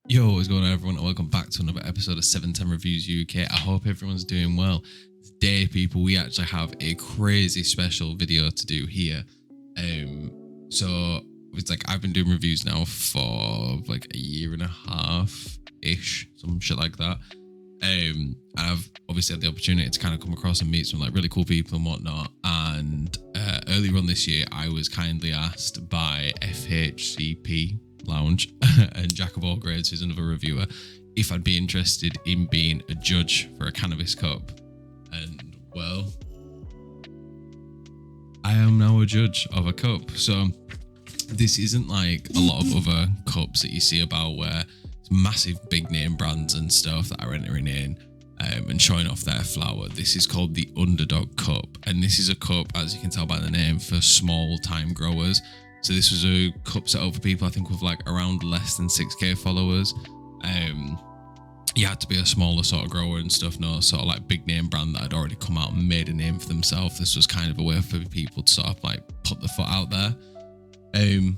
Yo, what's going on, everyone? And welcome back to another episode of 710 Reviews UK. I hope everyone's doing well. Today, people, we actually have a crazy special video to do here. So it's like I've been doing reviews now for like a year and a half-ish, some shit like that. And I've obviously had the opportunity to kind of come across and meet some like really cool people and whatnot. And earlier on this year, I was kindly asked by FHCP Lounge and Jack of All Grades, who's another reviewer, if I'd be interested in being a judge for a Cannabis Cup. And well, I am now a judge of a cup. So this isn't like a lot of other cups that you see about where it's massive big name brands and stuff that are entering in and showing off their flower. This is called the Underdog Cup, and this is a cup, as you can tell by the name, for small time growers. So this was a cup set up for people, I think, with like around less than 6k followers. You had to be a smaller sort of grower and stuff, no sort of like big name brand that had already come out and made a name for themselves. This was kind of a way for people to sort of like put the foot out there.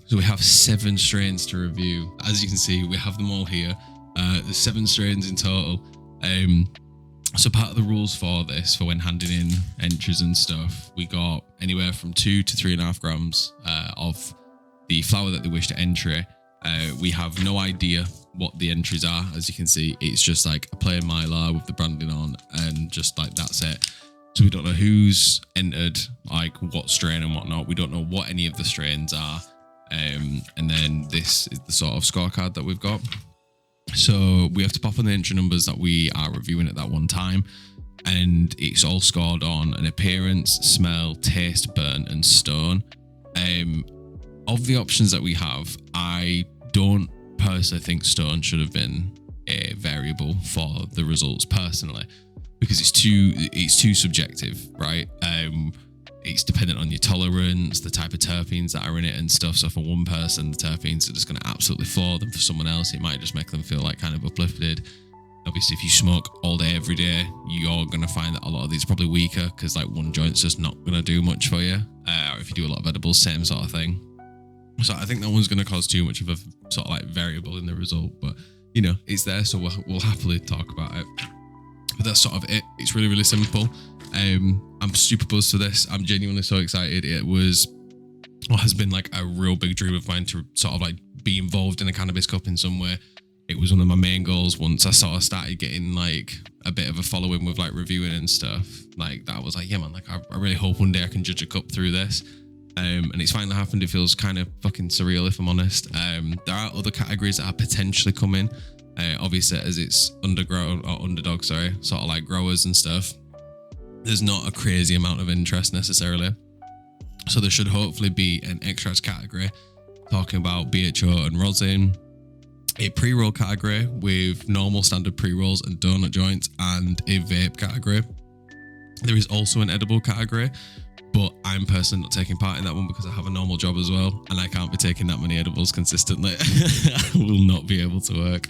So we have 7 strains to review. As you can see, we have them all here. There's 7 strains in total. So part of the rules for this, for when handing in entries and stuff, we got anywhere from 2 to 3.5 grams of the flower that they wish to enter. We have no idea what the entries are. As you can see, it's just like a plain mylar with the branding on, and just like that's it. So we don't know who's entered, like what strain and whatnot. We don't know what any of the strains are. And then this is the sort of scorecard that we've got. So we have to pop on the entry numbers that we are reviewing at that one time, and it's all scored on an appearance, smell, taste, burn, and stone. Of the options that we have, I don't personally think stone should have been a variable for the results personally, because it's too subjective, right? It's dependent on your tolerance, the type of terpenes that are in it and stuff. So for one person, the terpenes are just going to absolutely floor them. For someone else, it might just make them feel like kind of uplifted. Obviously, if you smoke all day, every day, you're going to find that a lot of these are probably weaker, because like one joint's just not going to do much for you. Or if you do a lot of edibles, same sort of thing. So I think that one's going to cause too much of a sort of like variable in the result. But, you know, it's there, so we'll happily talk about it. But that's sort of it. It's really, really simple. I'm super buzzed for this. I'm genuinely so excited. It was, or has been like a real big dream of mine to sort of like be involved in a Cannabis Cup in some way. It was one of my main goals once I sort of started getting like a bit of a following with like reviewing and stuff. Like that was like, yeah, man, like I really hope one day I can judge a cup through this. And it's finally happened. It feels kind of fucking surreal, if I'm honest. There are other categories that are potentially coming. Obviously, as it's underdog, sort of like growers and stuff. There's not a crazy amount of interest necessarily. So there should hopefully be an extras category talking about BHO and rosin, a pre-roll category with normal standard pre-rolls and donut joints, and a vape category. There is also an edible category, but I'm personally not taking part in that one because I have a normal job as well, and I can't be taking that many edibles consistently. I will not be able to work.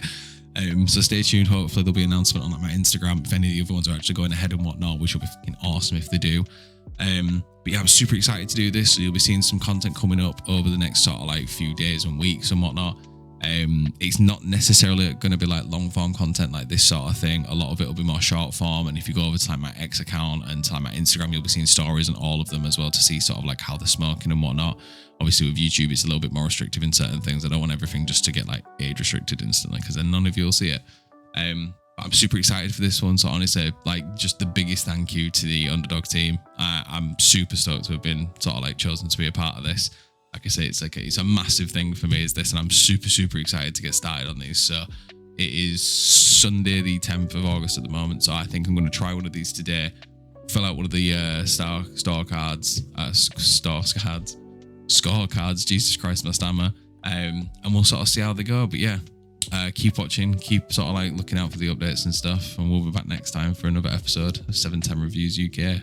So stay tuned. Hopefully there'll be an announcement on like my Instagram if any of the other ones are actually going ahead and whatnot, which will be fucking awesome if they do. But yeah, I'm super excited to do this. So you'll be seeing some content coming up over the next sort of like few days and weeks and whatnot. It's not necessarily going to be like long form content like this sort of thing. A lot of it will be more short form, and if you go over to like my X account and to like my Instagram, you'll be seeing stories on all of them as well to see sort of like how they're smoking and whatnot. Obviously with YouTube, it's a little bit more restrictive in certain things. I don't want everything just to get like age restricted instantly, because then none of you will see it. But I'm super excited for this one. So honestly, like just the biggest thank you to the Underdog team. I'm super stoked to have been sort of like chosen to be a part of this. Like I say, it's a massive thing for me, is this, and I'm super, super excited to get started on these. So it is Sunday, the 10th of August at the moment. So I think I'm going to try one of these today, fill out one of the scorecards, Jesus Christ, my stammer, and we'll sort of see how they go. But yeah, keep watching, keep sort of like looking out for the updates and stuff, and we'll be back next time for another episode of 710 Reviews UK.